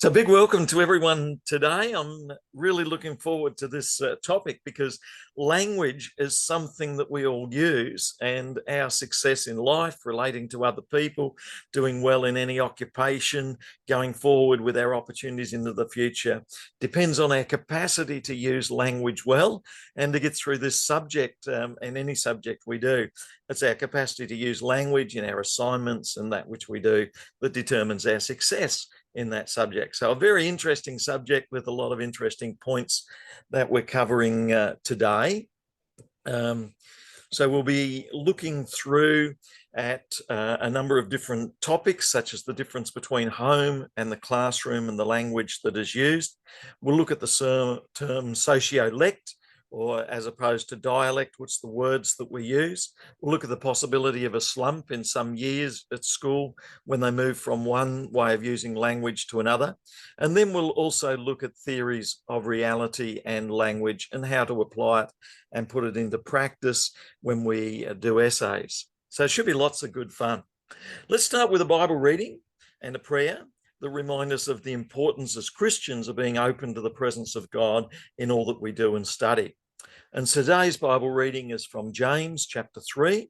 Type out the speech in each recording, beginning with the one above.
So, big welcome to everyone today. I'm really looking forward to this topic because language is something that we all use, and our success in life, relating to other people, doing well in any occupation, going forward with our opportunities into the future, depends on our capacity to use language well and to get through this subject and any subject we do. It's our capacity to use language in our assignments and that which we do that determines our success in that subject. So a very interesting subject with a lot of interesting points that we're covering today. So we'll be looking through at a number of different topics, such as the difference between home and the classroom and the language that is used. We'll look at the term sociolect, or as opposed to dialect, what's the words that we use. We'll look at the possibility of a slump in some years at school when they move from one way of using language to another. And then we'll also look at theories of reality and language and how to apply it and put it into practice when we do essays. So it should be lots of good fun. Let's start with a Bible reading and a prayer that remind us of the importance as Christians of being open to the presence of God in all that we do and study. And today's Bible reading is from James chapter 3.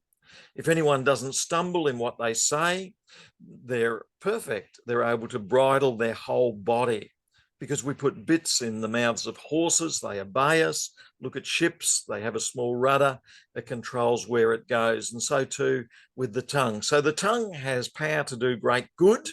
If anyone doesn't stumble in what they say, they're perfect. They're able to bridle their whole body. Because we put bits in the mouths of horses, they obey us. Look at ships, they have a small rudder that controls where it goes. And so too with the tongue. So the tongue has power to do great good,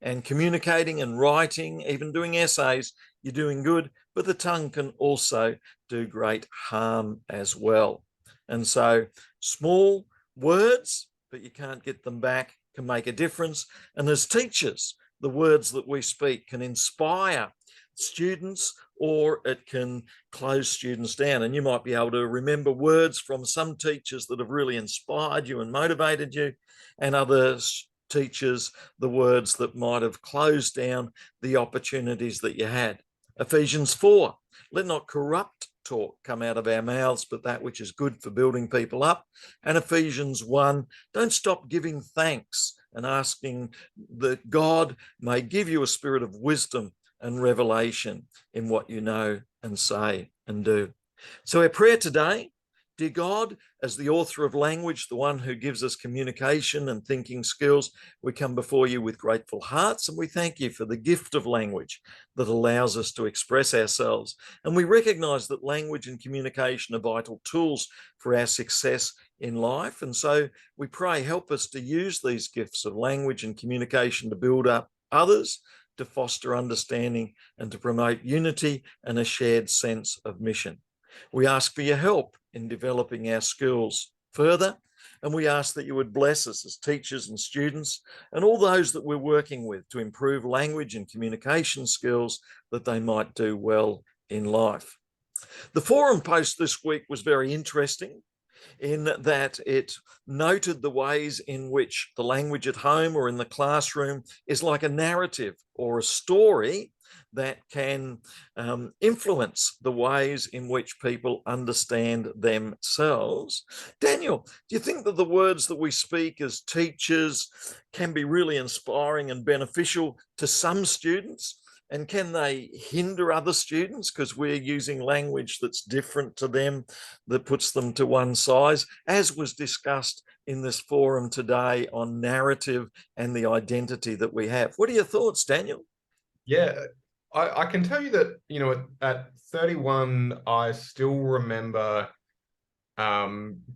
and communicating and writing, even doing essays, you're doing good, but the tongue can also do great harm as well. And so small words, but you can't get them back, can make a difference. And as teachers, the words that we speak can inspire students, or it can close students down. And you might be able to remember words from some teachers that have really inspired you and motivated you, and others teachers, the words that might have closed down the opportunities that you had. Ephesians 4, let not corrupt talk come out of our mouths, but that which is good for building people up. And Ephesians 1, don't stop giving thanks and asking that God may give you a spirit of wisdom and revelation in what you know and say and do. So our prayer today: dear God, as the author of language, the one who gives us communication and thinking skills, we come before you with grateful hearts, and we thank you for the gift of language that allows us to express ourselves. And we recognize that language and communication are vital tools for our success in life. And so we pray, help us to use these gifts of language and communication to build up others, to foster understanding, and to promote unity and a shared sense of mission. We ask for your help in developing our skills further, and we ask that you would bless us as teachers and students and all those that we're working with to improve language and communication skills that they might do well in life. The forum post this week was very interesting in that it noted the ways in which the language at home or in the classroom is like a narrative or a story that can influence the ways in which people understand themselves. Daniel, do you think that the words that we speak as teachers can be really inspiring and beneficial to some students? And can they hinder other students because we're using language that's different to them, that puts them to one size, as was discussed in this forum today on narrative and the identity that we have? What are your thoughts, Daniel? Yeah, I can tell you that, at 31, I still remember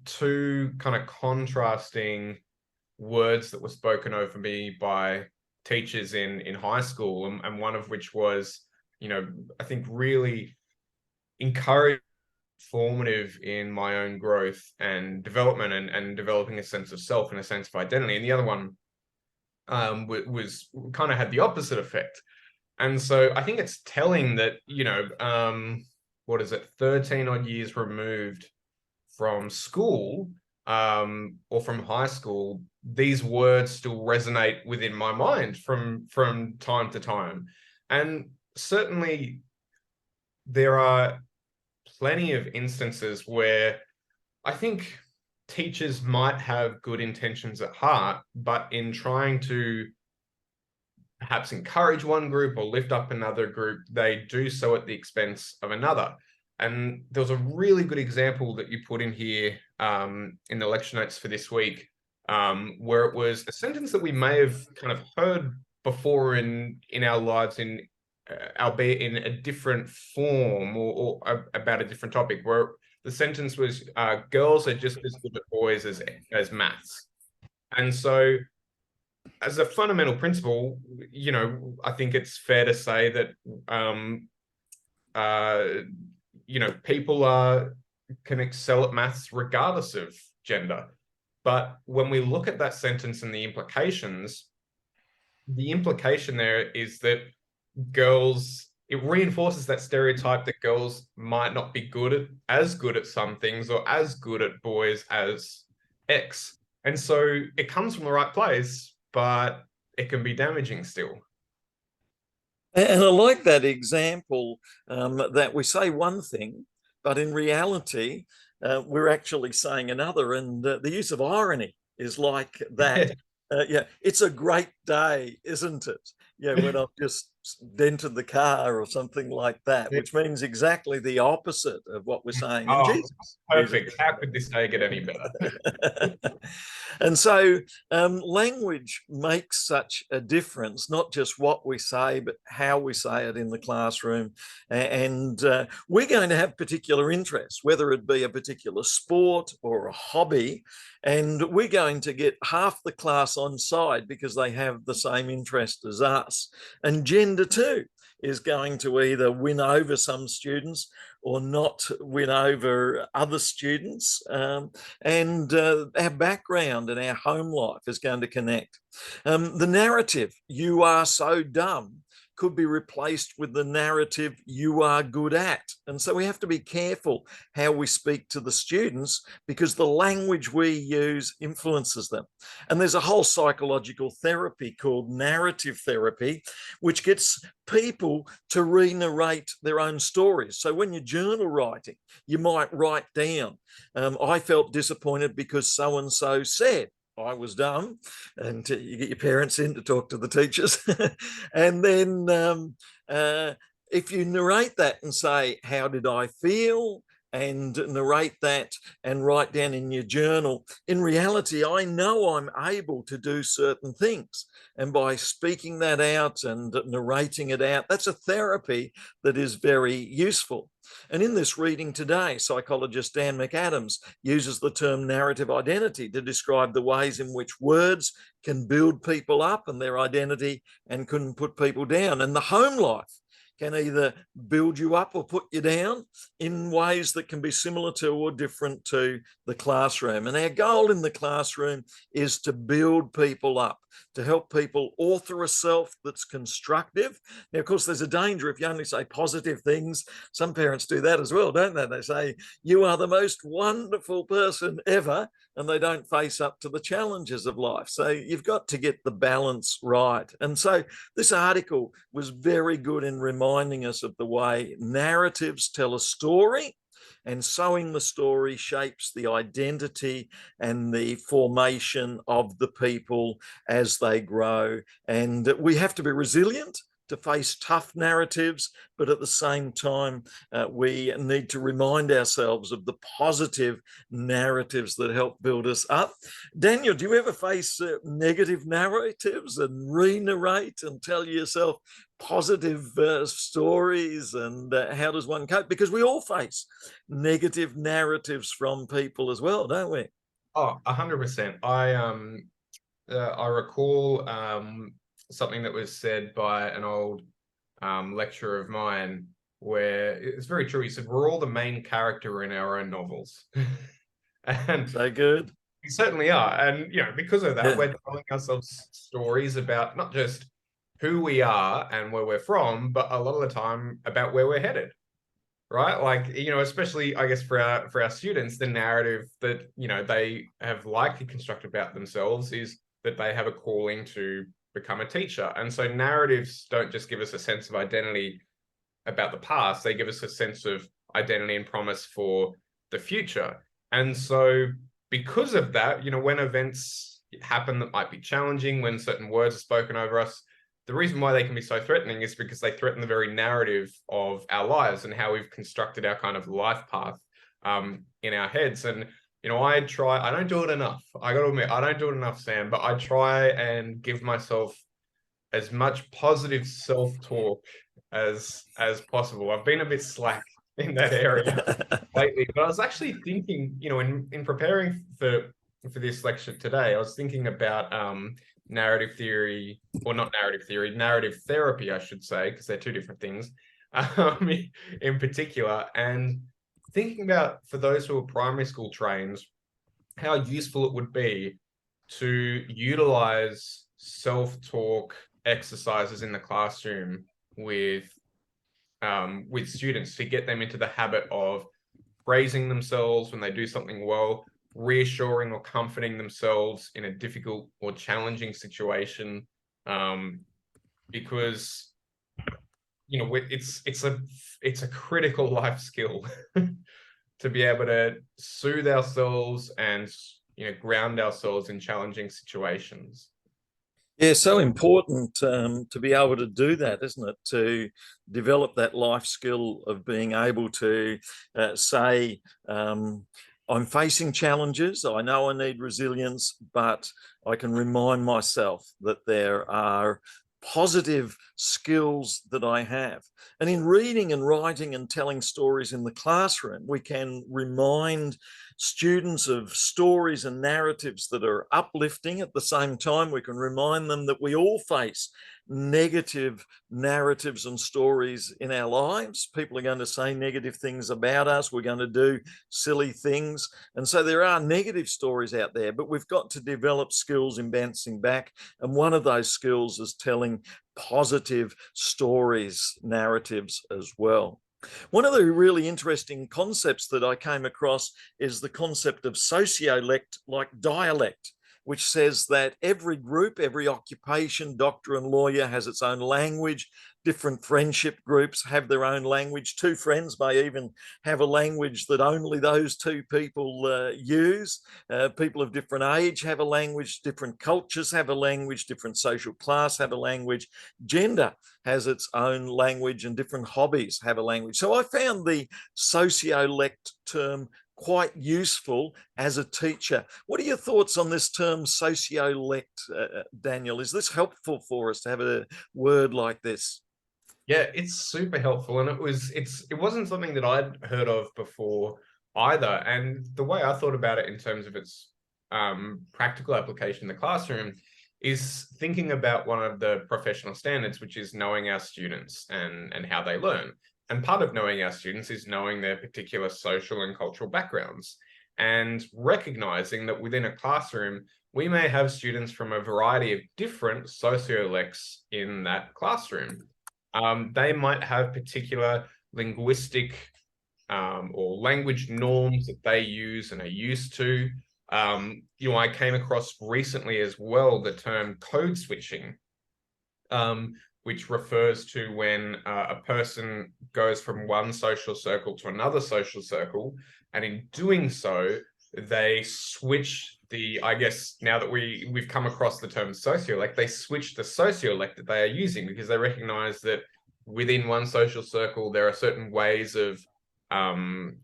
two kind of contrasting words that were spoken over me by teachers in high school, and one of which was, I think really encouraged, formative in my own growth and development, and developing a sense of self and a sense of identity. And the other one was kind of had the opposite effect. And so I think it's telling that, what is it, 13 odd years removed from school, or from high school, these words still resonate within my mind from time to time. And certainly there are plenty of instances where I think teachers might have good intentions at heart, but in trying to perhaps encourage one group or lift up another group, they do so at the expense of another. And there was a really good example that you put in here in the lecture notes for this week, where it was a sentence that we may have kind of heard before in our lives, albeit in a different form or about a different topic, where the sentence was, girls are just as good at boys as maths. And so as a fundamental principle, I think it's fair to say that, people can excel at maths regardless of gender. But when we look at that sentence and the implication there is that it reinforces that stereotype that girls might not be as good at some things or as good at boys as X. And so it comes from the right place, but it can be damaging still. And I like that example, that we say one thing, but in reality, we're actually saying another. And the use of irony is like that. Yeah, it's a great day, isn't it? Yeah, when I've just dented the car or something like that, which means exactly the opposite of what we're saying. And Jesus, perfect. How could this day get any better? And so language makes such a difference, not just what we say, but how we say it in the classroom. And we're going to have particular interests, whether it be a particular sport or a hobby, and we're going to get half the class on side because they have the same interest as us. And gender too is going to either win over some students or not win over other students. And our background and our home life is going to connect. The narrative, "you are so dumb," could be replaced with the narrative, "you are good at." And so we have to be careful how we speak to the students because the language we use influences them. And there's a whole psychological therapy called narrative therapy, which gets people to re-narrate their own stories. So when you're journal writing, you might write down, "I felt disappointed because so-and-so said." I was dumb, and you get your parents in to talk to the teachers. And then if you narrate that and say, "How did I feel?" and narrate that and write down in your journal, in reality, I know I'm able to do certain things. And by speaking that out and narrating it out, that's a therapy that is very useful. And in this reading today, psychologist Dan McAdams uses the term narrative identity to describe the ways in which words can build people up and their identity and can put people down. And the home life can either build you up or put you down in ways that can be similar to or different to the classroom. And our goal in the classroom is to build people up, to help people author a self that's constructive. Now, of course, there's a danger if you only say positive things. Some parents do that as well, don't they? They say, "You are the most wonderful person ever," and they don't face up to the challenges of life. So you've got to get the balance right. And so this article was very good in reminding us of the way narratives tell a story, and sewing the story shapes the identity and the formation of the people as they grow. And we have to be resilient to face tough narratives, but at the same time, we need to remind ourselves of the positive narratives that help build us up. Daniel, do you ever face negative narratives and re-narrate and tell yourself positive stories? And how does one cope? Because we all face negative narratives from people as well, don't we? Oh, 100%. I recall something that was said by an old lecturer of mine, where it's very true. He said, "We're all the main character in our own novels." And so good. We certainly are. And because of that, we're telling ourselves stories about not just who we are and where we're from, but a lot of the time about where we're headed. Right? Like, especially I guess for our students, the narrative that they have likely constructed about themselves is that they have a calling to become a teacher. And so narratives don't just give us a sense of identity about the past, they give us a sense of identity and promise for the future. And so because of that, when events happen that might be challenging, when certain words are spoken over us, the reason why they can be so threatening is because they threaten the very narrative of our lives and how we've constructed our kind of life path in our heads. And, you know, I don't do it enough. I got to admit, I don't do it enough, Sam, but I try and give myself as much positive self-talk as possible. I've been a bit slack in that area lately, but I was actually thinking, you know, in preparing for this lecture today, I was thinking about narrative theory, or not narrative theory, narrative therapy, I should say, because they're two different things, in particular, and thinking about, for those who are primary school trained, how useful it would be to utilize self-talk exercises in the classroom with students, to get them into the habit of praising themselves when they do something well, reassuring or comforting themselves in a difficult or challenging situation, because, you know, it's a critical life skill to be able to soothe ourselves and, you know, ground ourselves in challenging situations. Yeah, so important to be able to do that, isn't it? To develop that life skill of being able to say, I'm facing challenges. I know I need resilience, but I can remind myself that there are positive skills that I have. And in reading and writing and telling stories in the classroom, we can remind students of stories and narratives that are uplifting. At the same time, we can remind them that we all face negative narratives and stories in our lives. People are going to say negative things about us. We're going to do silly things. And so there are negative stories out there, but we've got to develop skills in bouncing back. And one of those skills is telling positive stories, narratives as well. One of the really interesting concepts that I came across is the concept of sociolect, like dialect, which says that every group, every occupation, doctor and lawyer, has its own language. Different friendship groups have their own language. Two friends may even have a language that only those two people use. People of different age have a language, different cultures have a language, different social class have a language. Gender has its own language, and different hobbies have a language. So I found the sociolect term quite useful as a teacher. What are your thoughts on this term sociolect, Daniel? Is this helpful for us to have a word like this? Yeah, it's super helpful, and it wasn't something that I'd heard of before either. And the way I thought about it in terms of its practical application in the classroom is thinking about one of the professional standards, which is knowing our students and how they learn. And part of knowing our students is knowing their particular social and cultural backgrounds, and recognizing that within a classroom, we may have students from a variety of different sociolects in that classroom. They might have particular linguistic or language norms that they use and are used to. You know, I came across recently as well the term code switching, which refers to when a person goes from one social circle to another social circle, and in doing so, they switch I guess now that we've come across the term sociolect, they switch the sociolect that they are using, because they recognize that within one social circle, there are certain ways of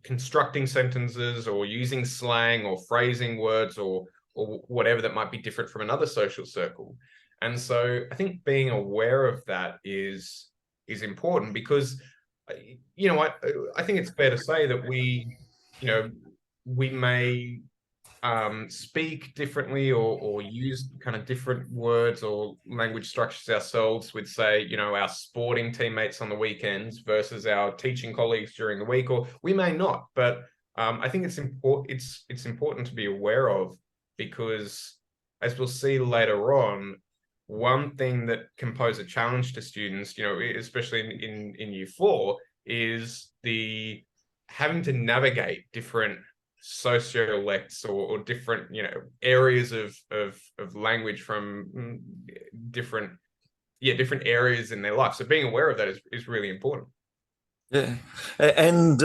constructing sentences or using slang or phrasing words or whatever that might be different from another social circle. And so I think being aware of that is important, because, you know, I think it's fair to say that we may speak differently or use kind of different words or language structures ourselves with, say, you know, our sporting teammates on the weekends versus our teaching colleagues during the week, or we may not. But I think it's important to be aware of, because, as we'll see later on, one thing that can pose a challenge to students, you know, especially in year 4, is the having to navigate different sociolects or different, you know, areas of language from different areas in their life. So being aware of that is really important. Yeah. And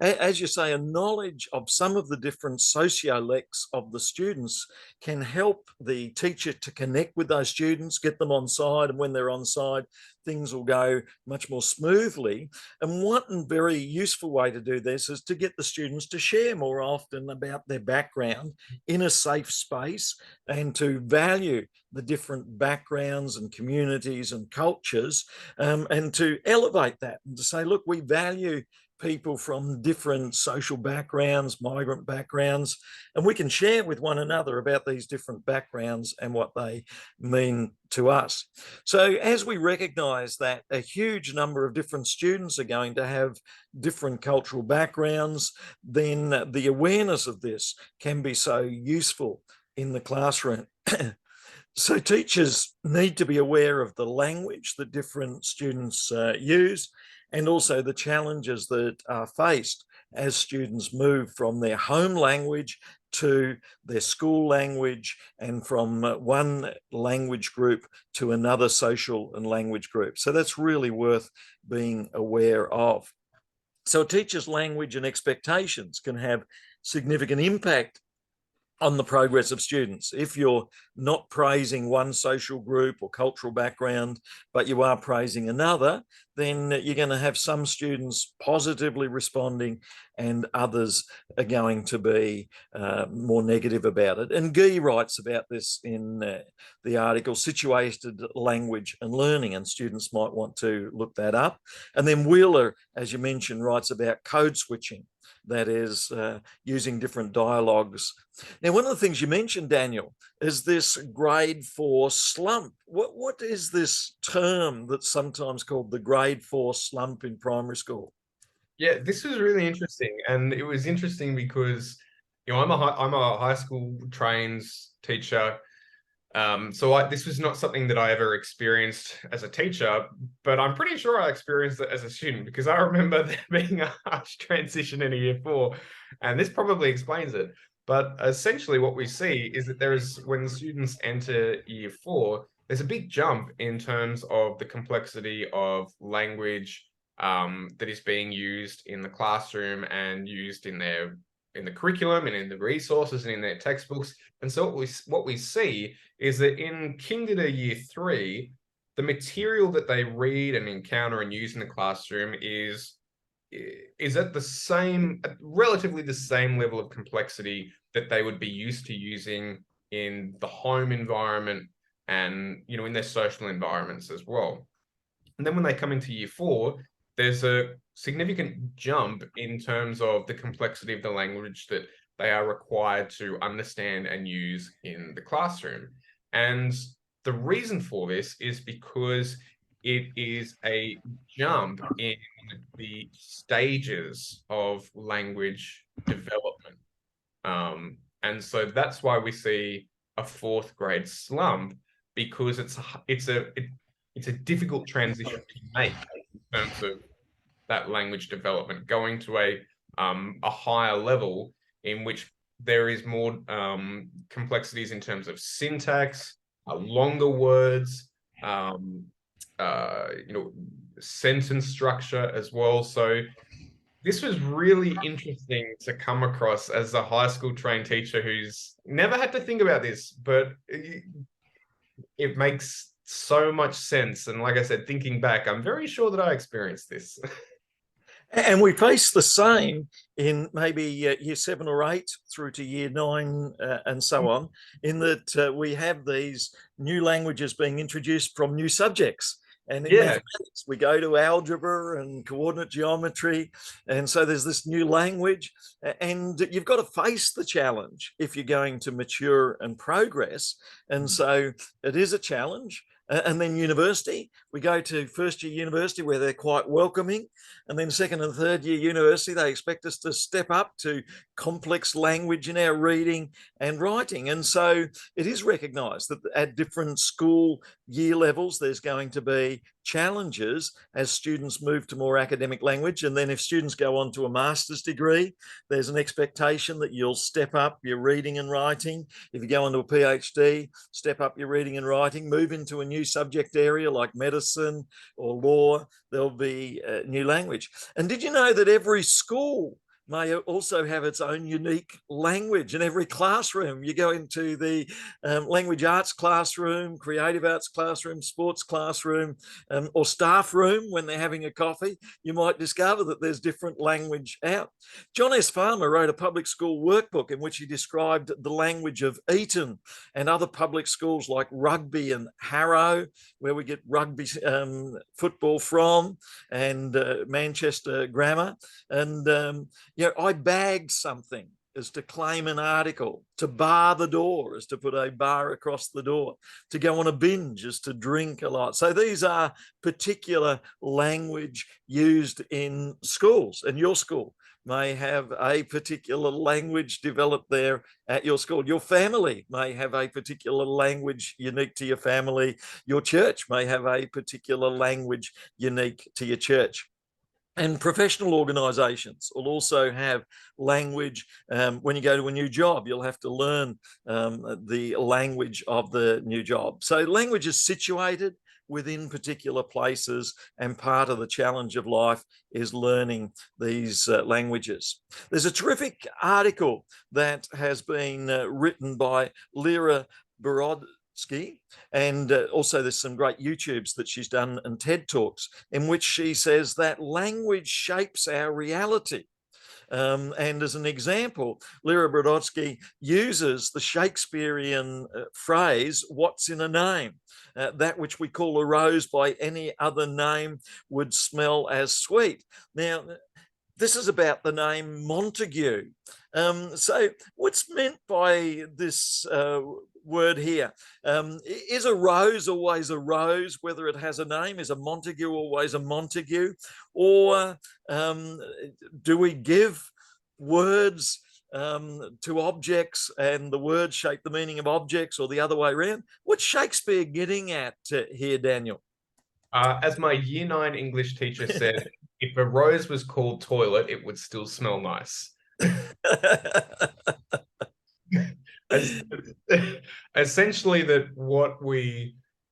as you say, a knowledge of some of the different sociolects of the students can help the teacher to connect with those students, get them on side. And when they're on side, things will go much more smoothly. And one very useful way to do this is to get the students to share more often about their background in a safe space and to value the different backgrounds and communities and cultures, and to elevate that and to say, look, we value people from different social backgrounds, migrant backgrounds, and we can share with one another about these different backgrounds and what they mean to us. So as we recognize that a huge number of different students are going to have different cultural backgrounds, then the awareness of this can be so useful in the classroom. So teachers need to be aware of the language that different students use, and also the challenges that are faced as students move from their home language to their school language, and from one language group to another social and language group. So that's really worth being aware of. So a teacher's language and expectations can have significant impact on the progress of students. If you're not praising one social group or cultural background, but you are praising another, then you're going to have some students positively responding and others are going to be more negative about it. And Guy writes about this in the article, Situated Language and Learning, and students might want to look that up. And then Wheeler, as you mentioned, writes about code switching, that is using different dialogues. Now, one of the things you mentioned, Daniel, is this grade 4 slump. What is this term that's sometimes called the grade 4 slump in primary school? Yeah, this was really interesting, and it was interesting because I'm a high school trains teacher. So this was not something that I ever experienced as a teacher, but I'm pretty sure I experienced it as a student because I remember there being a harsh transition in a year 4, and this probably explains it. But essentially, what we see is that when students enter year 4, there's a big jump in terms of the complexity of language that is being used in the classroom and used in the curriculum and in the resources and in their textbooks. And so what we see is that in kinder to year 3, the material that they read and encounter and use in the classroom is at relatively the same level of complexity that they would be used to using in the home environment and in their social environments as well. And then when they come into year 4, there's a significant jump in terms of the complexity of the language that they are required to understand and use in the classroom. And the reason for this is because it is a jump in the stages of language development. And so that's why we see a 4th grade slump, because it's a difficult transition to make in terms of that language development, going to a higher level in which there is more complexities in terms of syntax, longer words, sentence structure as well. So this was really interesting to come across as a high school trained teacher who's never had to think about this, but it makes so much sense. And like I said, thinking back, I'm very sure that I experienced this. And we face the same in maybe year 7 or 8 through to year 9 and so on, in that we have these new languages being introduced from new subjects. And in mathematics, we go to algebra and coordinate geometry. And so there's this new language, and you've got to face the challenge if you're going to mature and progress. And so it is a challenge. And then university, we go to first year university where they're quite welcoming. And then second and third year university, they expect us to step up to complex language in our reading and writing. And so it is recognised that at different school year levels, there's going to be challenges as students move to more academic language. And then if students go on to a master's degree, there's an expectation that you'll step up your reading and writing. If you go on to a PhD, step up your reading and writing, move into a new new subject area like medicine or law, there'll be a new language. And did you know that every school may also have its own unique language? In every classroom, you go into the language arts classroom, creative arts classroom, sports classroom, or staff room when they're having a coffee, you might discover that there's different language out. John S. Farmer wrote a public school workbook in which he described the language of Eton and other public schools like Rugby and Harrow, where we get rugby football from, and Manchester Grammar. And I bagged something is to claim an article. To bar the door is to put a bar across the door. To go on a binge is to drink a lot. So these are particular language used in schools, and your school may have a particular language developed there at your school. Your family may have a particular language unique to your family. Your church may have a particular language unique to your church. And professional organisations will also have language. When you go to a new job, you'll have to learn the language of the new job. So language is situated within particular places, and part of the challenge of life is learning these languages. There's a terrific article that has been written by Lera Boroditsky, and also there's some great YouTubes that she's done and TED Talks in which she says that language shapes our reality. And as an example, Lera Boroditsky uses the Shakespearean phrase, "What's in a name?" That which we call a rose by any other name would smell as sweet. Now, this is about the name Montague. So what's meant by this word here? Is a rose always a rose, whether it has a name? Is a Montague always a Montague? Or do we give words to objects and the words shape the meaning of objects, or the other way around? What's Shakespeare getting at here, Daniel? As my year 9 English teacher said, if a rose was called toilet, it would still smell nice. Essentially, that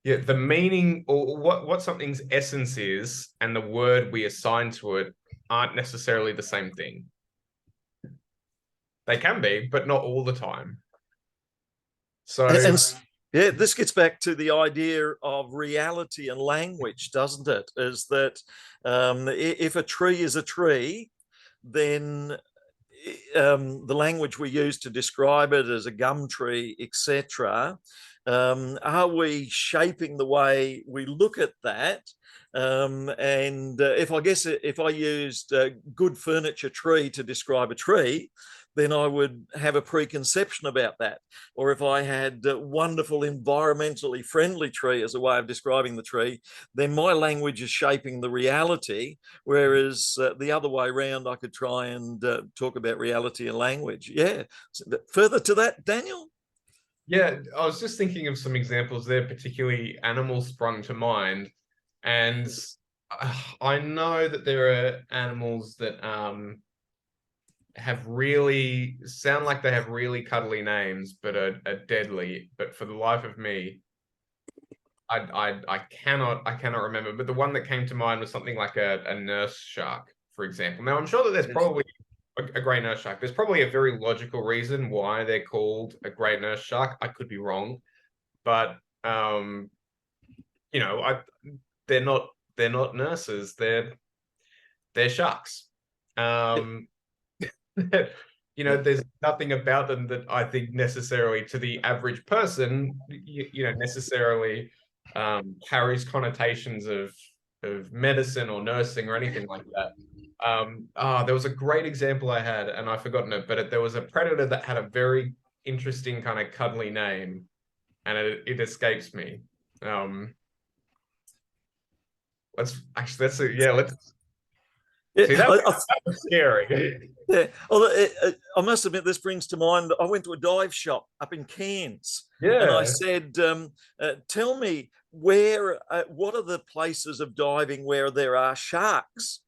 the meaning, or what something's essence is, and the word we assign to it aren't necessarily the same thing. They can be, but not all the time. So yeah, this gets back to the idea of reality and language, doesn't it? Is that if a tree is a tree, then the language we use to describe it as a gum tree, etc., are we shaping the way we look at that? And if I used good furniture tree to describe a tree, then I would have a preconception about that. Or if I had wonderful environmentally friendly tree as a way of describing the tree, then my language is shaping the reality, whereas the other way around, I could try and talk about reality and language. Yeah. So, further to that, Daniel? Yeah, I was just thinking of some examples there, particularly animals sprung to mind. And I know that there are animals that sound like they have really cuddly names, but are deadly. But for the life of me, I cannot remember. But the one that came to mind was something like a nurse shark, for example. Now, I'm sure that there's probably a grey nurse shark. There's probably a very logical reason why they're called a grey nurse shark. I could be wrong, but they're not nurses. They're sharks. There's nothing about them that I think necessarily to the average person, necessarily carries connotations of medicine or nursing or anything like that. There was a great example I had, and I've forgotten it, but there was a predator that had a very interesting kind of cuddly name, and it escapes me. Let's. Yeah, See, that was scary. Yeah, I must admit, this brings to mind, I went to a dive shop up in Cairns, and I said, tell me what are the places of diving where there are sharks?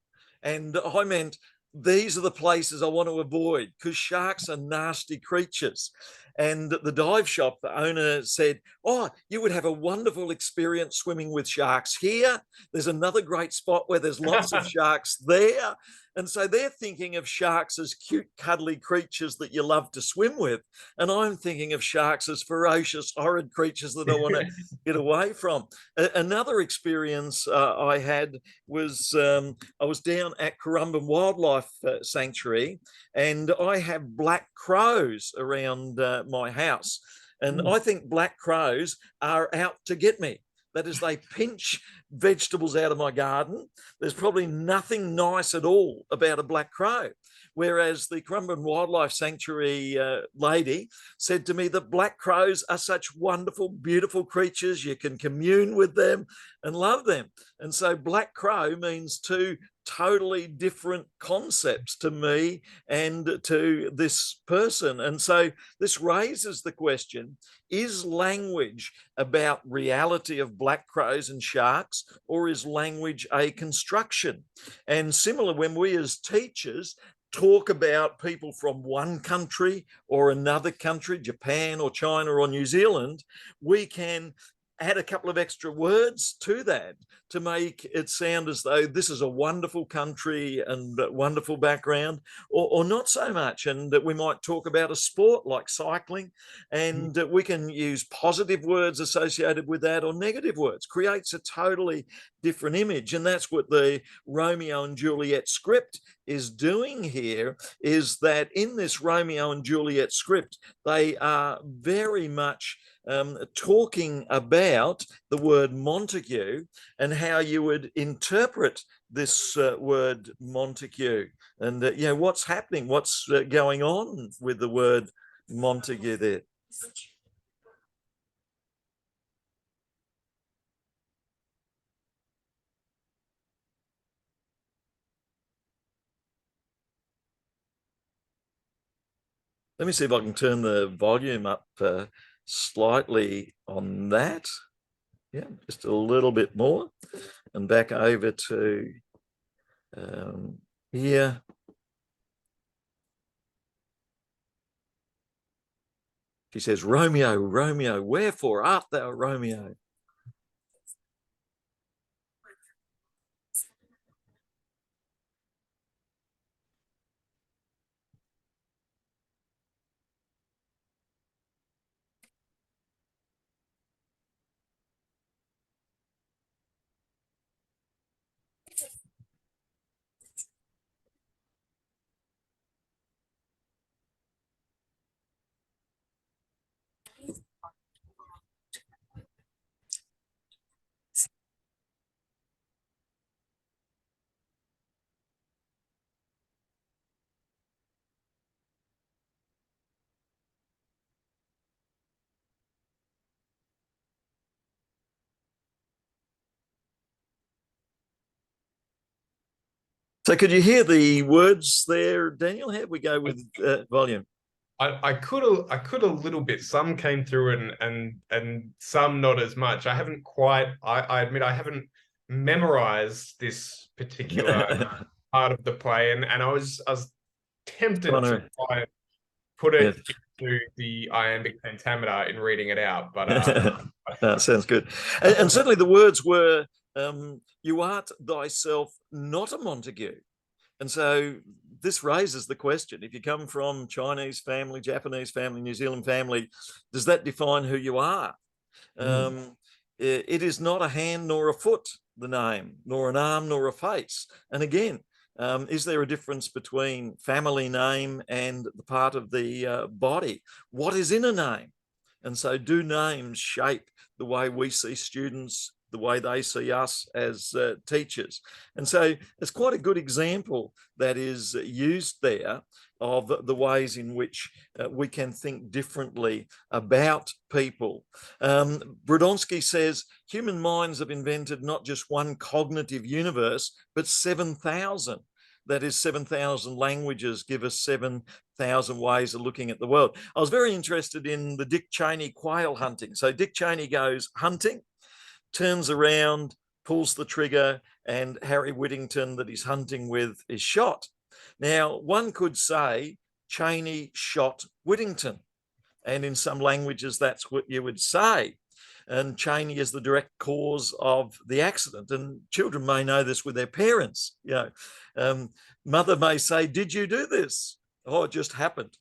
And I meant, these are the places I want to avoid, because sharks are nasty creatures. And at the dive shop, the owner said, "Oh, you would have a wonderful experience swimming with sharks here. There's another great spot where there's lots of sharks there." And so they're thinking of sharks as cute, cuddly creatures that you love to swim with. And I'm thinking of sharks as ferocious, horrid creatures that I want to get away from. Another experience I had was I was down at Currumbin Wildlife Sanctuary, and I have black crows around my house. And I think black crows are out to get me. That is, they pinch vegetables out of my garden. There's probably nothing nice at all about a black crow. Whereas the Currumbin Wildlife Sanctuary lady said to me that black crows are such wonderful, beautiful creatures. You can commune with them and love them. And so black crow means two totally different concepts to me and to this person. And so this raises the question, is language about reality of black crows and sharks, or is language a construction? And similar, when we as teachers talk about people from one country or another country, Japan or China or New Zealand, we can add a couple of extra words to that to make it sound as though this is a wonderful country and wonderful background, or not so much. And that we might talk about a sport like cycling, and we can use positive words associated with that or negative words. Creates a totally different image. And that's what the Romeo and Juliet script is doing here, is that in this Romeo and Juliet script, they are very much talking about the word Montague and how you would interpret this word Montague, and you know, what's happening, what's going on with the word Montague there. Let me see if I can turn the volume up slightly on that. Yeah, just a little bit more. And back over to here. She says, "Romeo, Romeo, wherefore art thou Romeo?" So could you hear the words there, Daniel? How do we go with volume? I could a little bit. Some came through and some not as much. I haven't quite. I admit I haven't memorized this particular part of the play, and I was tempted to try and put it into the iambic pentameter in reading it out, but that sounds good. And certainly the words were, "You art thyself not a Montague." And so this raises the question, if you come from Chinese family, Japanese family, New Zealand family, does that define who you are? It is not a hand nor a foot, the name, nor an arm nor a face. And again, is there a difference between family name and the part of the body? What is in a name? And so do names shape the way we see students, the way they see us as teachers? And so it's quite a good example that is used there of the ways in which we can think differently about people. Boroditsky says, human minds have invented not just one cognitive universe, but 7,000. That is, 7,000 languages give us 7,000 ways of looking at the world. I was very interested in the Dick Cheney quail hunting. So Dick Cheney goes hunting, turns around, pulls the trigger, and Harry Whittington that he's hunting with is shot. Now, one could say Cheney shot Whittington. And in some languages, that's what you would say. And Cheney is the direct cause of the accident. And children may know this with their parents. Mother may say, "Did you do this?" "Oh, it just happened."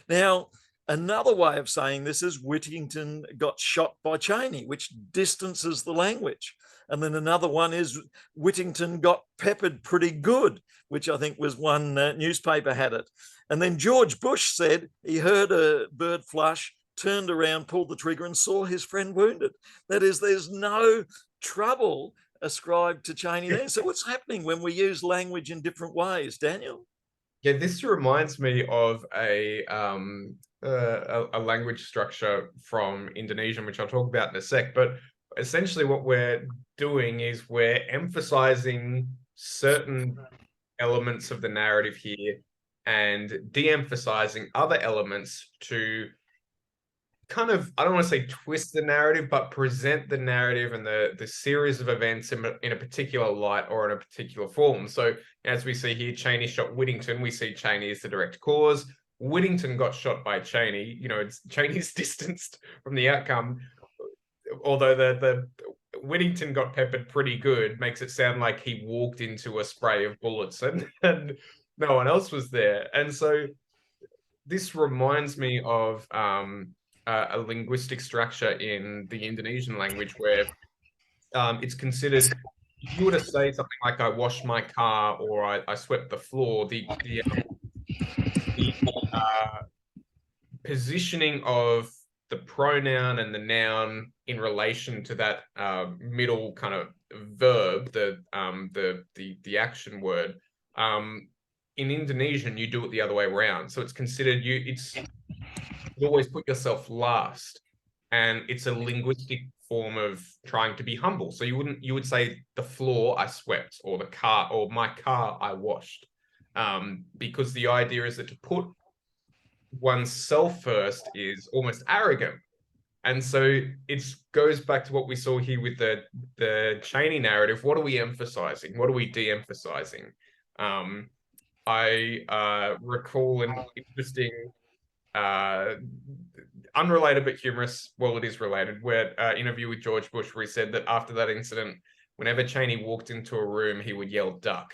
Now, another way of saying this is Whittington got shot by Cheney, which distances the language. And then another one is Whittington got peppered pretty good, which I think was one newspaper had it. And then George Bush said he heard a bird flush, turned around, pulled the trigger, and saw his friend wounded. That is, there's no trouble ascribed to Cheney there. So what's happening when we use language in different ways, Daniel? Yeah, this reminds me of a language structure from Indonesian, which I'll talk about in a sec. But essentially what we're doing is we're emphasizing certain elements of the narrative here and de-emphasizing other elements to kind of, I don't want to say twist the narrative, but present the narrative and the series of events in a particular light or in a particular form. So as we see here, Cheney shot Whittington. We see Cheney as the direct cause. Whittington got shot by Cheney. Cheney's distanced from the outcome, although the Whittington got peppered pretty good, makes it sound like he walked into a spray of bullets and no one else was there. And so this reminds me of a linguistic structure in the Indonesian language where it's considered, if you were to say something like "I washed my car" or I swept the floor, the positioning of the pronoun and the noun in relation to that middle kind of verb, the action word, in Indonesian you do it the other way around. So it's considered you always put yourself last, and it's a linguistic form of trying to be humble. So you would say the floor I swept, or the car, or my car I washed, because the idea is that to put oneself first is almost arrogant. And so it goes back to what we saw here with the Cheney narrative. What are we emphasizing? What are we de-emphasizing? I recall an interesting unrelated but humorous, well, it is related, where interview with George Bush, where he said that after that incident, whenever Cheney walked into a room, he would yell "duck."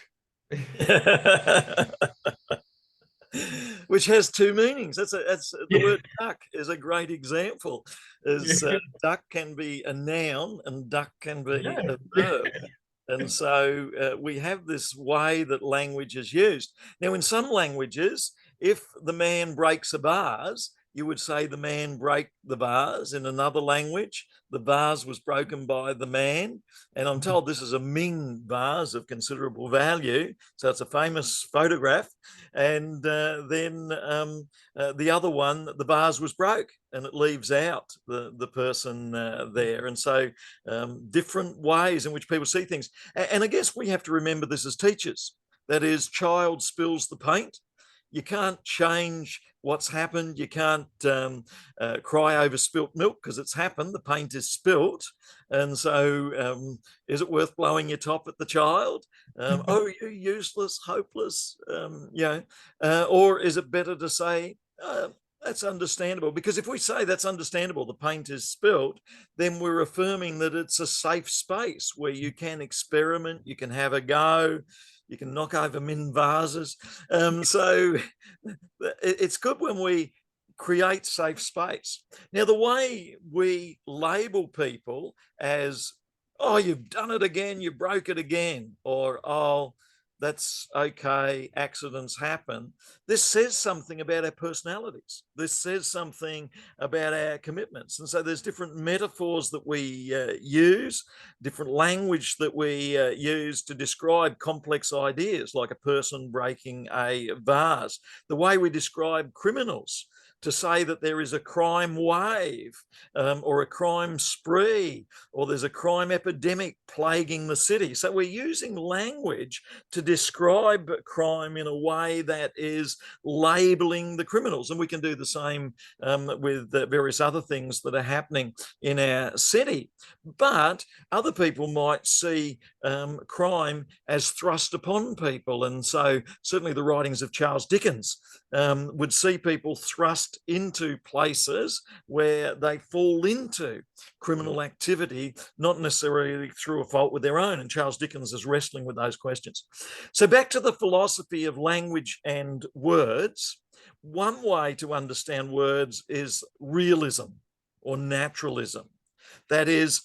Which has two meanings. That's the word duck is a great example. Duck can be a noun and duck can be a verb. And so we have this way that language is used. Now, in some languages, if the man breaks a vase, you would say the man broke the vase. In another language, the vase was broken by the man. And I'm told this is a Ming vase of considerable value. So it's a famous photograph. And then the other one, the vase was broke, and it leaves out the person there. And so different ways in which people see things. And I guess we have to remember this as teachers. That is, child spills the paint. You can't change what's happened. You can't cry over spilt milk because it's happened. The paint is spilt. And so is it worth blowing your top at the child? Oh, you're useless, hopeless, or is it better to say, that's understandable? Because if we say that's understandable, the paint is spilt, then we're affirming that it's a safe space where you can experiment, you can have a go, you can knock over min vases. So it's good when we create safe space. Now, the way we label people as, "Oh, you've done it again, you broke it again," or, "Oh, that's okay, accidents happen," this says something about our personalities. This says something about our commitments. And so there's different metaphors that we use, different language that we use to describe complex ideas, like a person breaking a vase. The way we describe criminals, to say that there is a crime wave or a crime spree, or there's a crime epidemic plaguing the city. So we're using language to describe crime in a way that is labeling the criminals. And we can do the same with various other things that are happening in our city. But other people might see crime as thrust upon people. And so certainly the writings of Charles Dickens would see people thrust thrust into places where they fall into criminal activity, not necessarily through a fault with their own. And Charles Dickens is wrestling with those questions. So back to the philosophy of language and words. One way to understand words is realism or naturalism. That is,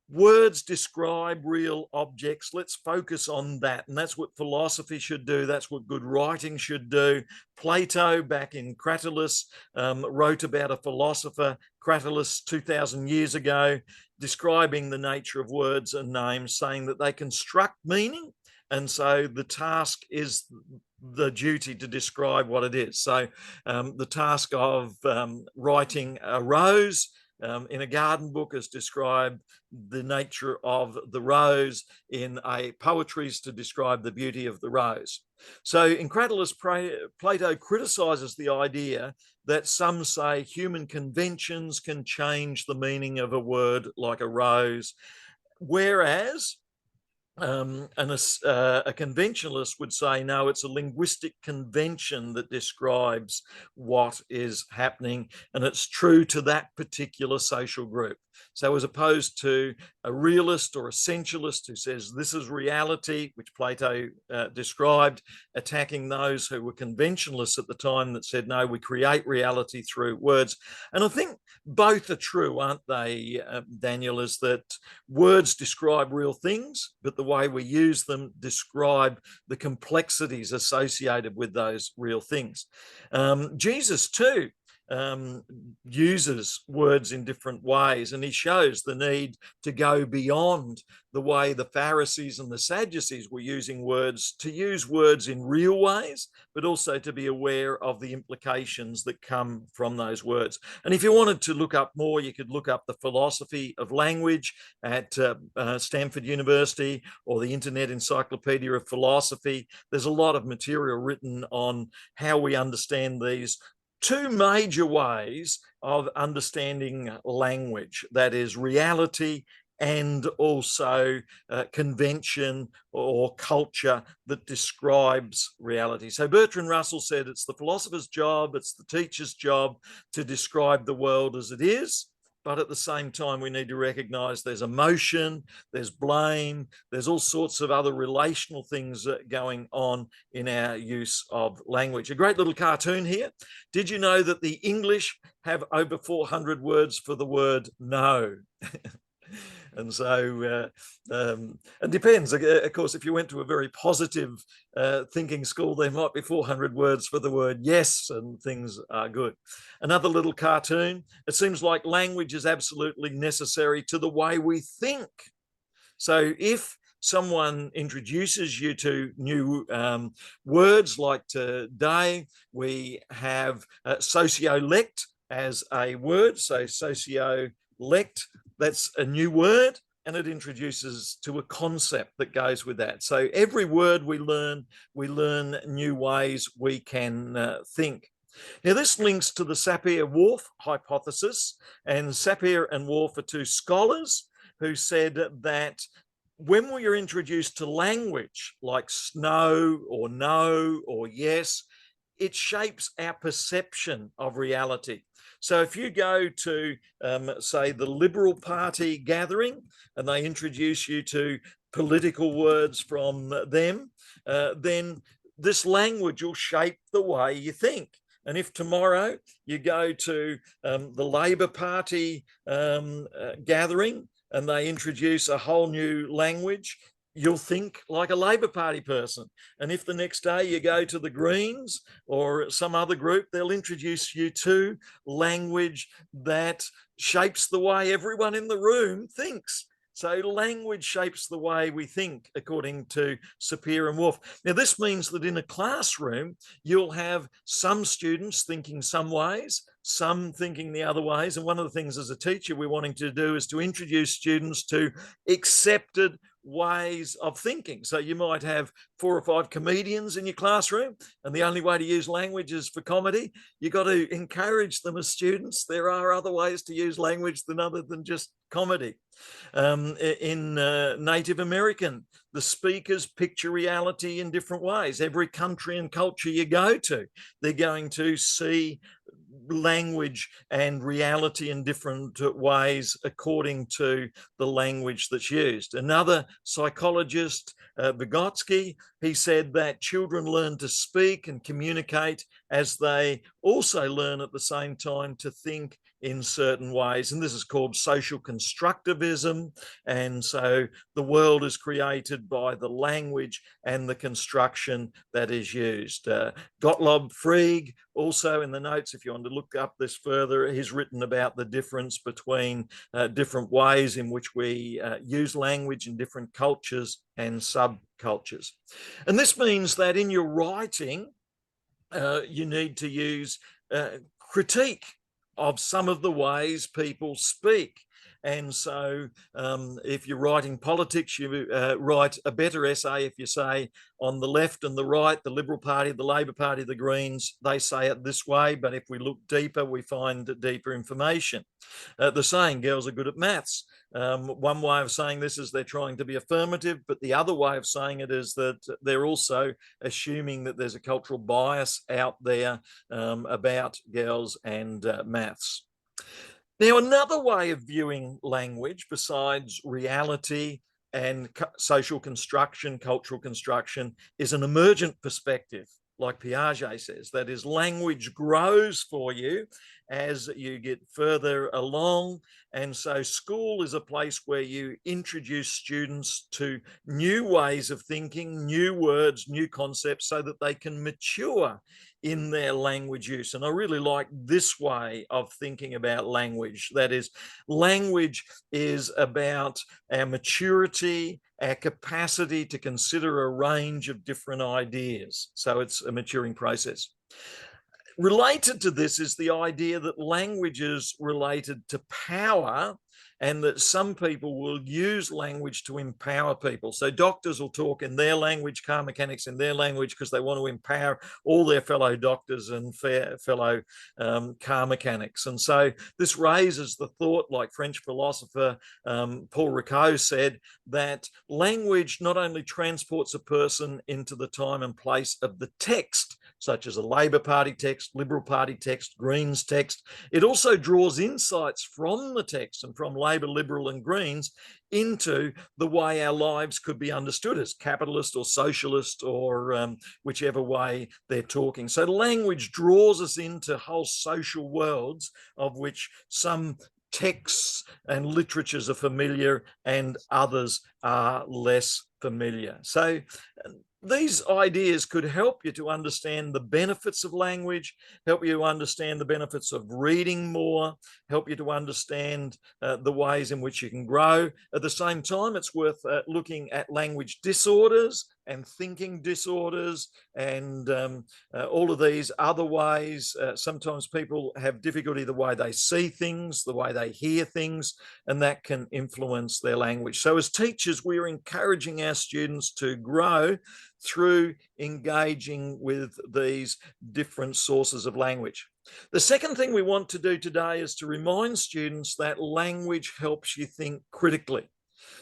words describe real objects. Let's focus on that. And that's what philosophy should do. That's what good writing should do. Plato, back in Cratylus, wrote about a philosopher, Cratylus, 2,000 years ago, describing the nature of words and names, saying that they construct meaning. And so the task is the duty to describe what it is. So the task of writing a rose in a garden book is describe the nature of the rose. In a poetry is to describe the beauty of the rose. So in Cratylus, Plato criticizes the idea that some say human conventions can change the meaning of a word like a rose, whereas a conventionalist would say, no, it's a linguistic convention that describes what is happening, and it's true to that particular social group. So as opposed to a realist or essentialist who says this is reality, which Plato described, attacking those who were conventionalists at the time that said, no, we create reality through words. And I think both are true, aren't they, Daniel, is that words describe real things, but the way we use them describe the complexities associated with those real things. Jesus too uses words in different ways, and he shows the need to go beyond the way the Pharisees and the Sadducees were using words, to use words in real ways, but also to be aware of the implications that come from those words. And if you wanted to look up more, you could look up the philosophy of language at Stanford University or the Internet Encyclopedia of Philosophy. There's a lot of material written on how we understand these two major ways of understanding language, that is reality and also convention or culture that describes reality. So Bertrand Russell said it's the philosopher's job, it's the teacher's job to describe the world as it is. But at the same time, we need to recognize there's emotion, there's blame, there's all sorts of other relational things going on in our use of language. A great little cartoon here. Did you know that the English have over 400 words for the word no? And so it depends. Of course, if you went to a very positive thinking school, there might be 400 words for the word yes, and things are good. Another little cartoon. It seems like language is absolutely necessary to the way we think. So if someone introduces you to new words, like today we have sociolect as a word. So sociolect, that's a new word, and it introduces to a concept that goes with that. So every word we learn new ways we can think. Now, this links to the Sapir-Whorf hypothesis, and Sapir and Whorf are two scholars who said that when we are introduced to language like snow or no or yes, it shapes our perception of reality. So if you go to, say, the Liberal Party gathering, and they introduce you to political words from them, then this language will shape the way you think. And if tomorrow you go to the Labor Party gathering and they introduce a whole new language, you'll think like a Labor Party person. And if the next day you go to the Greens or some other group, they'll introduce you to language that shapes the way everyone in the room thinks. So language shapes the way we think, according to Sapir and Whorf. Now, this means that in a classroom, you'll have some students thinking some ways, some thinking the other ways. And one of the things as a teacher we're wanting to do is to introduce students to accepted ways of thinking. So you might have 4 or 5 comedians in your classroom, and the only way to use language is for comedy. You've got to encourage them as students. There are other ways to use language other than just comedy. In Native American, the speakers picture reality in different ways. Every country and culture you go to, they're going to see language and reality in different ways according to the language that's used. Another psychologist, Vygotsky, he said that children learn to speak and communicate as they also learn at the same time to think in certain ways. And this is called social constructivism. And so the world is created by the language and the construction that is used. Gottlob Frege, also in the notes, if you want to look up this further, he's written about the difference between different ways in which we use language in different cultures and subcultures. And this means that in your writing, you need to use critique of some of the ways people speak. And so if you're writing politics, you write a better essay if you say on the left and the right, the Liberal Party, the Labor Party, the Greens, they say it this way, but if we look deeper, we find deeper information. The saying, girls are good at maths. One way of saying this is they're trying to be affirmative, but the other way of saying it is that they're also assuming that there's a cultural bias out there about girls and maths. Now, another way of viewing language besides reality and social construction, cultural construction, is an emergent perspective, like Piaget says. That is, language grows for you as you get further along. And so school is a place where you introduce students to new ways of thinking, new words, new concepts, so that they can mature in their language use. And I really like this way of thinking about language. That is, language is about our maturity, our capacity to consider a range of different ideas. So it's a maturing process. Related to this is the idea that language is related to power, and that some people will use language to empower people. So doctors will talk in their language, car mechanics in their language, because they want to empower all their fellow doctors and fellow car mechanics. And so this raises the thought, like French philosopher Paul Ricoeur said, that language not only transports a person into the time and place of the text, such as a Labor Party text, Liberal Party text, Greens text, it also draws insights from the text and from Labor, Liberal and Greens into the way our lives could be understood as capitalist or socialist or whichever way they're talking. So language draws us into whole social worlds of which some texts and literatures are familiar and others are less familiar. So these ideas could help you to understand the benefits of language, help you to understand the benefits of reading more, help you to understand the ways in which you can grow. At the same time, it's worth looking at language disorders and thinking disorders and all of these other ways. Sometimes people have difficulty the way they see things, the way they hear things, and that can influence their language. So as teachers, we're encouraging our students to grow through engaging with these different sources of language. The second thing we want to do today is to remind students that language helps you think critically.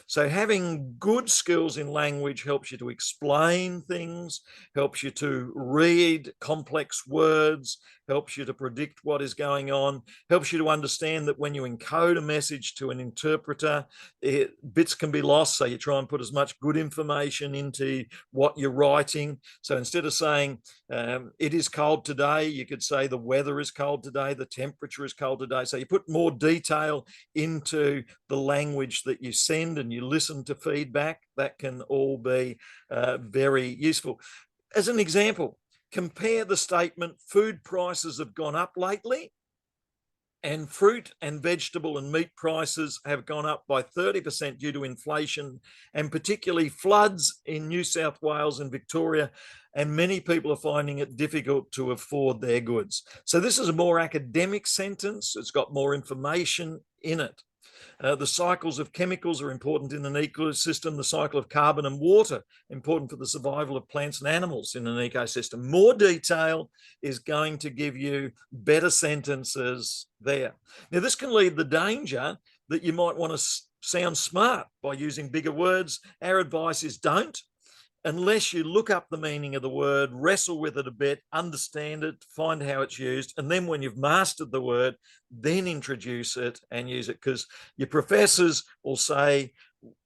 So having good skills in language helps you to explain things, helps you to read complex words, helps you to predict what is going on, helps you to understand that when you encode a message to an interpreter, bits can be lost. So you try and put as much good information into what you're writing. So instead of saying, it is cold today, you could say the weather is cold today, the temperature is cold today. So you put more detail into the language that you send and you listen to feedback. That can all be very useful. As an example, compare the statement, food prices have gone up lately, and fruit and vegetable and meat prices have gone up by 30% due to inflation, and particularly floods in New South Wales and Victoria, and many people are finding it difficult to afford their goods. So this is a more academic sentence. It's got more information in it. The cycles of chemicals are important in an ecosystem. The cycle of carbon and water, important for the survival of plants and animals in an ecosystem. More detail is going to give you better sentences there. Now, this can lead the danger that you might want to sound smart by using bigger words. Our advice is don't. unless you look up the meaning of the word, wrestle with it a bit, understand it, find how it's used. And then when you've mastered the word, then introduce it and use it. Because your professors will say,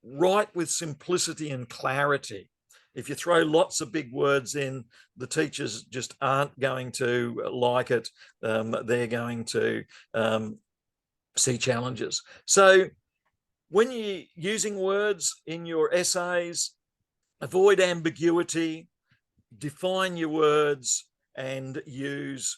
write with simplicity and clarity. If you throw lots of big words in, the teachers just aren't going to like it. They're going to see challenges. So when you're using words in your essays, avoid ambiguity, define your words, and use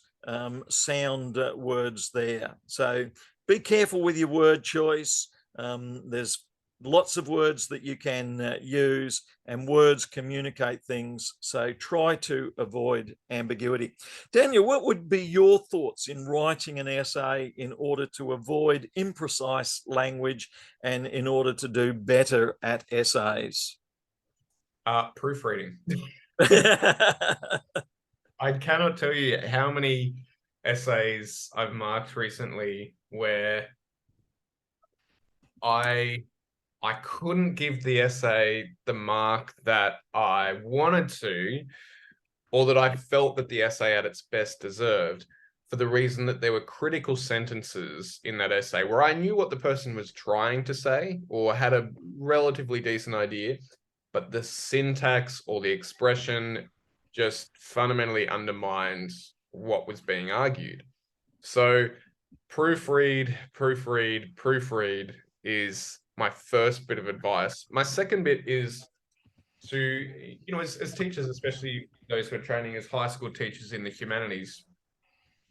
sound words there. So be careful with your word choice. There's lots of words that you can use, and words communicate things. So try to avoid ambiguity. Daniel, what would be your thoughts in writing an essay in order to avoid imprecise language and in order to do better at essays? Proofreading. I cannot tell you how many essays I've marked recently where I couldn't give the essay the mark that I wanted to, or that I felt that the essay at its best deserved, for the reason that there were critical sentences in that essay where I knew what the person was trying to say or had a relatively decent idea, but the syntax or the expression just fundamentally undermined what was being argued. So proofread is my first bit of advice. My second bit is to, you know, as teachers, especially those who are training as high school teachers in the humanities,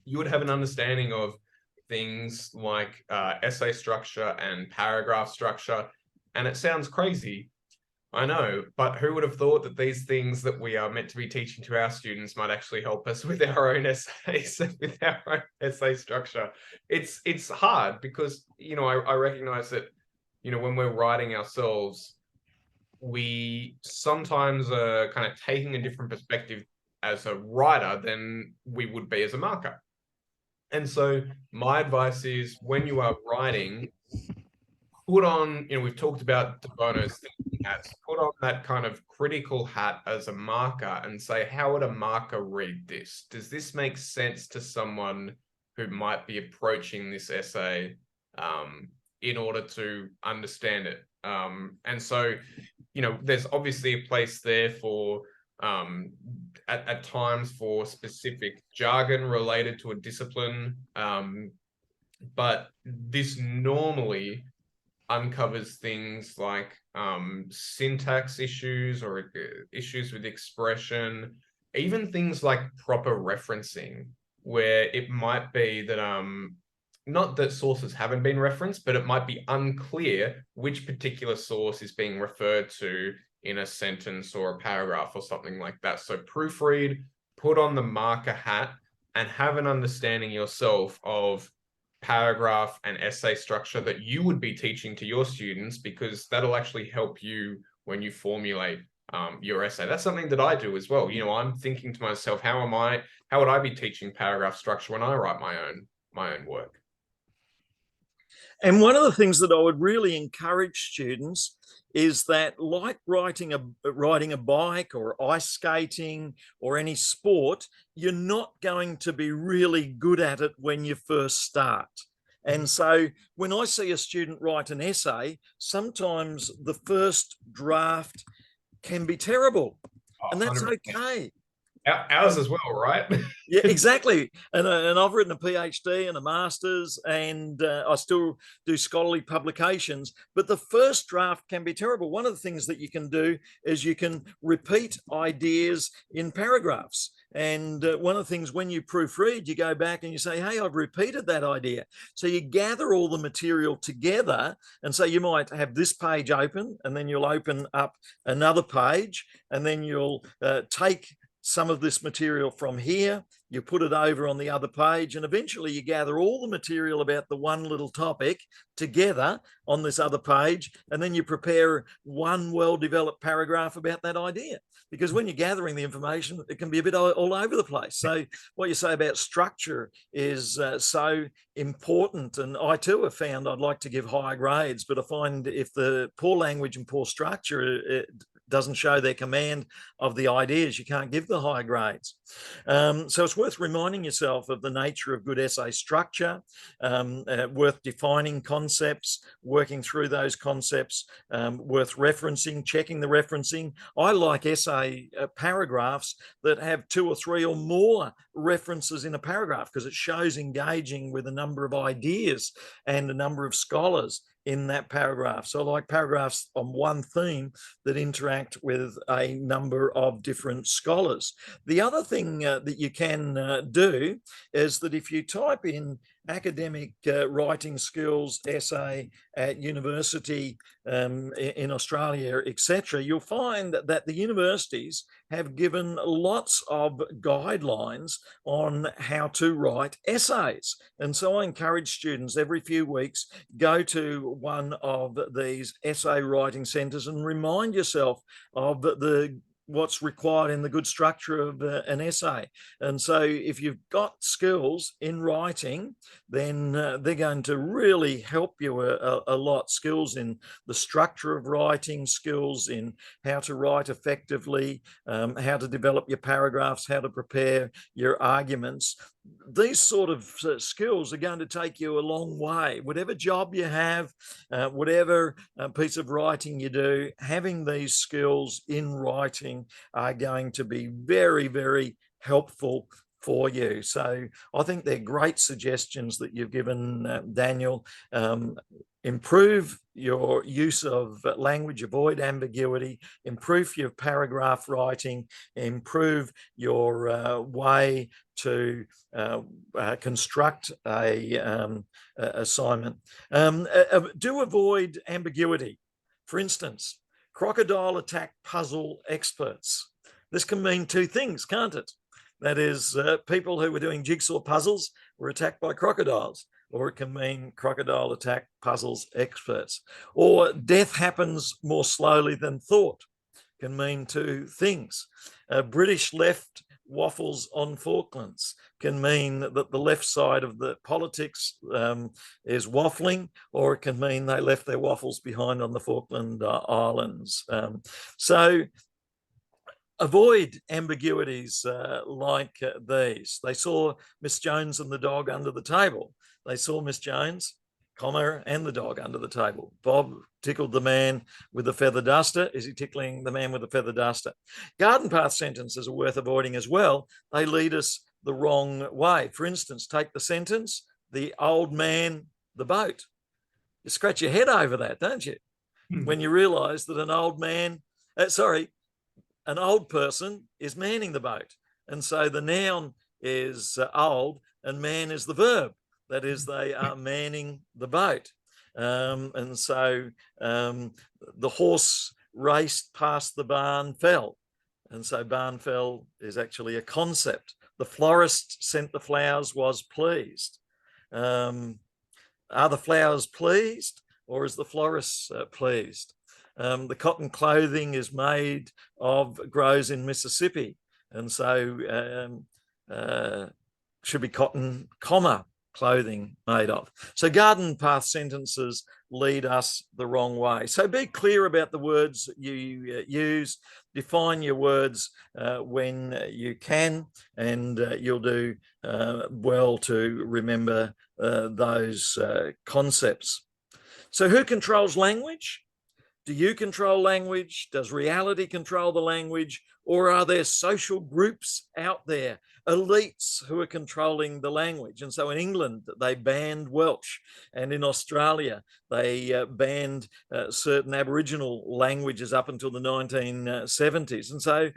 you would have an understanding of things like essay structure and paragraph structure. And it sounds crazy, I know, but who would have thought that these things that we are meant to be teaching to our students might actually help us with our own essays, with our own essay structure? It's hard because, you know, I recognize that, you know, when we're writing ourselves, we sometimes are kind of taking a different perspective as a writer than we would be as a marker. And so my advice is, when you are writing, put on, you know, we've talked about De Bono's thinking hats, put on that kind of critical hat as a marker and say, how would a marker read this? Does this make sense to someone who might be approaching this essay in order to understand it? And so, you know, there's obviously a place there for at times for specific jargon related to a discipline, but this normally uncovers things like syntax issues or issues with expression, even things like proper referencing, where it might be that not that sources haven't been referenced, but it might be unclear which particular source is being referred to in a sentence or a paragraph or something like that. So proofread, put on the marker hat, and have an understanding yourself of paragraph and essay structure that you would be teaching to your students, because that'll actually help you when you formulate your essay. That's something that I do as well. You know, I'm thinking to myself, how would I be teaching paragraph structure when I write my own work? And one of the things that I would really encourage students is that, like riding a bike or ice skating or any sport, you're not going to be really good at it when you first start. And so when I see a student write an essay, sometimes the first draft can be terrible, and that's 100%. okay. Ours as well, right? Yeah, exactly. And I've written a PhD and a master's, and I still do scholarly publications, but the first draft can be terrible. One of the things that you can do is you can repeat ideas in paragraphs. And one of the things, when you proofread, you go back and you say, hey, I've repeated that idea. So you gather all the material together. And so you might have this page open, and then you'll open up another page, and then you'll take some of this material from here, you put it over on the other page, and eventually you gather all the material about the one little topic together on this other page, and then you prepare one well-developed paragraph about that idea. Because when you're gathering the information, it can be a bit all over the place. So what you say about structure is so important. And I too have found I'd like to give higher grades, but I find if the poor language and poor structure doesn't show their command of the ideas, you can't give the high grades. So it's worth reminding yourself of the nature of good essay structure, worth defining concepts, working through those concepts, worth referencing, checking the referencing. I like essay paragraphs that have 2 or 3 or more references in a paragraph, because it shows engaging with a number of ideas and a number of scholars in that paragraph. So I like paragraphs on one theme that interact with a number of different scholars. The other thing that you can do is that if you type in academic writing skills essay at university in Australia, etc., you'll find that the universities have given lots of guidelines on how to write essays. And so I encourage students every few weeks, go to one of these essay writing centres and remind yourself of what's required in the good structure of an essay. And so if you've got skills in writing, then they're going to really help you a lot. Skills in the structure of writing, skills in how to write effectively, how to develop your paragraphs, how to prepare your arguments. These sort of skills are going to take you a long way. Whatever job you have, whatever piece of writing you do, having these skills in writing are going to be very, very helpful for you. So I think they're great suggestions that you've given, Daniel. Improve your use of language, avoid ambiguity, improve your paragraph writing, improve your way to construct a assignment. Do avoid ambiguity. For instance, crocodile attack puzzle experts. This can mean 2 things, can't it? That is, people who were doing jigsaw puzzles were attacked by crocodiles, or it can mean crocodile attack puzzles experts. Or death happens more slowly than thought, can mean 2 things. British left waffles on Falklands can mean that the left side of the politics is waffling, or it can mean they left their waffles behind on the Falkland Islands. So avoid ambiguities like these. They saw Miss Jones and the dog under the table. They saw Miss Jones, comma, and the dog under the table. Bob tickled the man with the feather duster. Is he tickling the man with the feather duster? Garden path sentences are worth avoiding as well. They lead us the wrong way. For instance, take the sentence, the old man, the boat. You scratch your head over that, don't you? When you realise that an old man, an old person is manning the boat. And so the noun is old and man is the verb. That is, they are manning the boat. And so the horse raced past the barn fell. And so barn fell is actually a concept. The florist sent the flowers, was pleased. Are the flowers pleased, or is the florist pleased? The cotton clothing is made of, grows in Mississippi. And so should be cotton, comma, clothing made of. So garden path sentences lead us the wrong way. So be clear about the words you use, define your words when you can, and you'll do well to remember those concepts. So who controls language? Do you control language? Does reality control the language? Or are there social groups out there, elites who are controlling the language? And so in England, they banned Welsh. And in Australia, they banned certain Aboriginal languages up until the 1970s. And so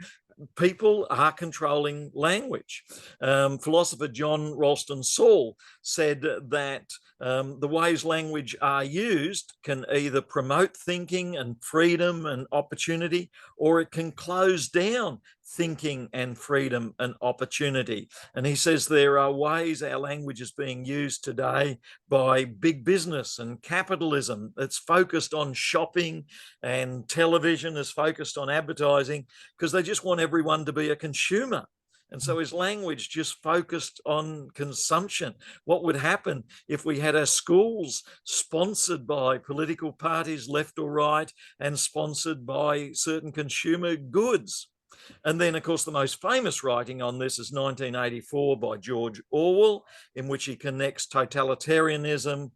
people are controlling language. Philosopher John Ralston Saul said that the ways language are used can either promote thinking and freedom and opportunity, or it can close down thinking and freedom and opportunity. And he says there are ways our language is being used today by big business and capitalism that's focused on shopping, and television is focused on advertising, because they just want everyone to be a consumer. And so is language just focused on consumption? What would happen if we had our schools sponsored by political parties, left or right, and sponsored by certain consumer goods? And then, of course, the most famous writing on this is 1984 by George Orwell, in which he connects totalitarianism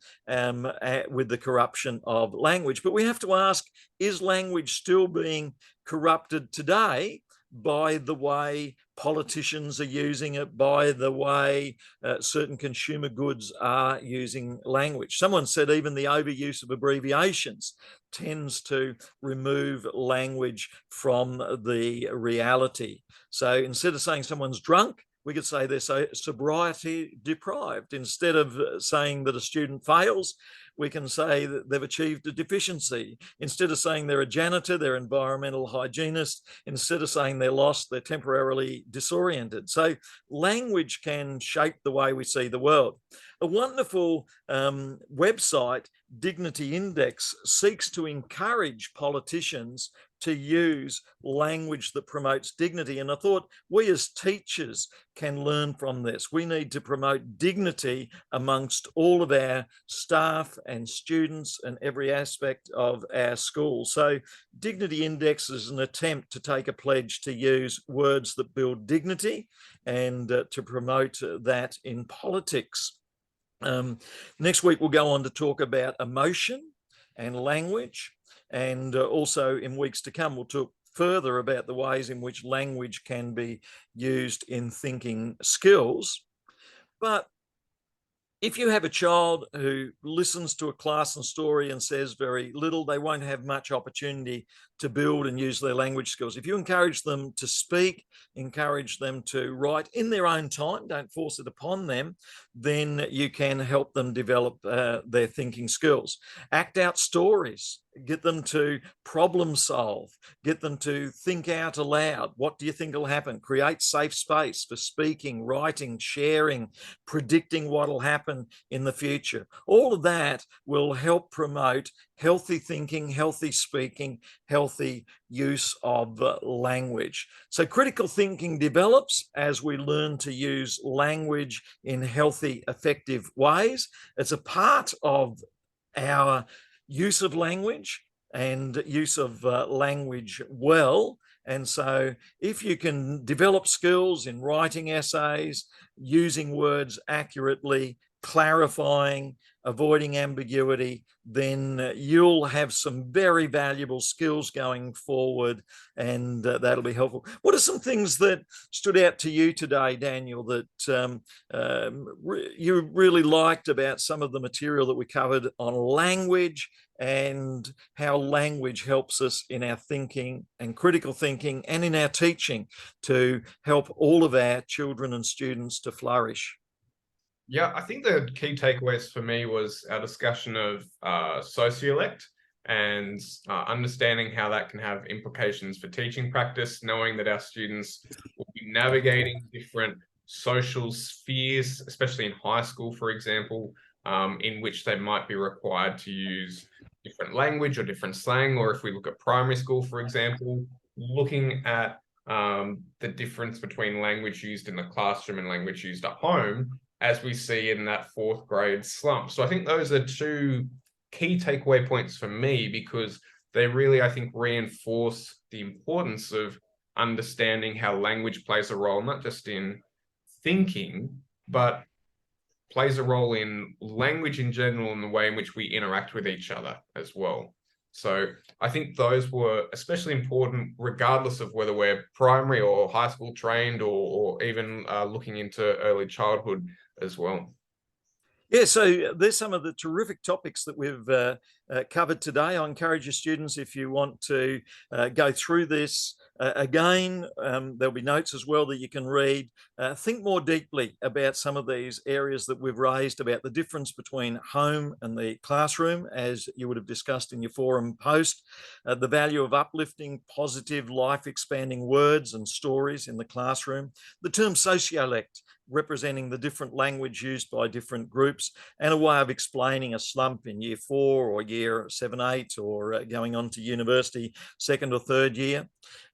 with the corruption of language. But we have to ask, is language still being corrupted today by the way politicians are using it, by the way certain consumer goods are using language? Someone said even the overuse of abbreviations tends to remove language from the reality. So instead of saying someone's drunk, we could say they're sobriety deprived. Instead of saying that a student fails, we can say that they've achieved a deficiency. Instead of saying they're a janitor, they're environmental hygienist. Instead of saying they're lost, they're temporarily disoriented. So language can shape the way we see the world. A wonderful website, Dignity Index, seeks to encourage politicians to use language that promotes dignity. And I thought we as teachers can learn from this. We need to promote dignity amongst all of our staff and students and every aspect of our school. So Dignity Index is an attempt to take a pledge to use words that build dignity and to promote that in politics. Next week, we'll go on to talk about emotion and language. And also in weeks to come, we'll talk further about the ways in which language can be used in thinking skills. But if you have a child who listens to a class and story and says very little, they won't have much opportunity to build and use their language skills. If you encourage them to speak, encourage them to write in their own time, don't force it upon them, then you can help them develop their thinking skills. Act out stories, get them to problem solve, get them to think out aloud. What do you think will happen? Create safe space for speaking, writing, sharing, predicting what will happen in the future. All of that will help promote healthy thinking, healthy speaking, healthy use of language. So critical thinking develops as we learn to use language in healthy, effective ways. It's a part of our use of language and use of language well. And so if you can develop skills in writing essays, using words accurately, clarifying, avoiding ambiguity, then you'll have some very valuable skills going forward, and that'll be helpful. What are some things that stood out to you today, Daniel, that you really liked about some of the material that we covered on language and how language helps us in our thinking and critical thinking and in our teaching to help all of our children and students to flourish? Yeah, I think the key takeaways for me was our discussion of sociolect and understanding how that can have implications for teaching practice, knowing that our students will be navigating different social spheres, especially in high school, for example, in which they might be required to use different language or different slang, or if we look at primary school, for example, looking at the difference between language used in the classroom and language used at home, as we see in that fourth grade slump. So I think those are two key takeaway points for me, because they really, I think, reinforce the importance of understanding how language plays a role, not just in thinking, but plays a role in language in general and the way in which we interact with each other as well. So I think those were especially important, regardless of whether we're primary or high school trained, or even looking into early childhood as well. Yeah, so there's some of the terrific topics that we've covered today. I encourage your students, if you want to go through this again, there'll be notes as well that you can read. Think more deeply about some of these areas that we've raised, about the difference between home and the classroom, as you would have discussed in your forum post, the value of uplifting, positive, life-expanding words and stories in the classroom, the term sociolect, representing the different language used by different groups, and a way of explaining a slump in year 4 or year 7, 8, or going on to university second or third year.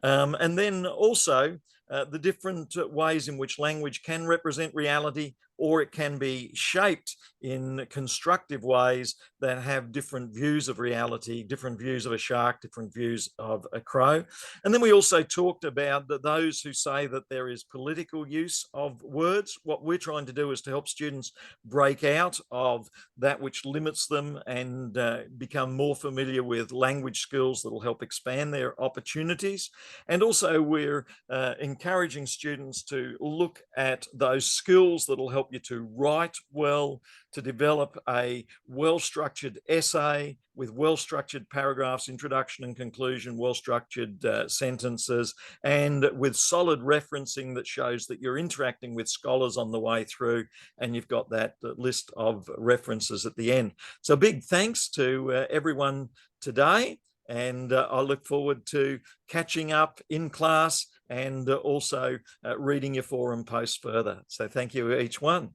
And then also the different ways in which language can represent reality, or it can be shaped in constructive ways that have different views of reality, different views of a shark, different views of a crow. And then we also talked about those who say that there is political use of words. What we're trying to do is to help students break out of that which limits them and become more familiar with language skills that will help expand their opportunities. And also we're encouraging students to look at those skills that will help you to write well, to develop a well-structured essay with well-structured paragraphs, introduction and conclusion, well-structured sentences, and with solid referencing that shows that you're interacting with scholars on the way through, and you've got that list of references at the end. So big thanks to everyone today, and I look forward to catching up in class and also reading your forum posts further. So thank you each one.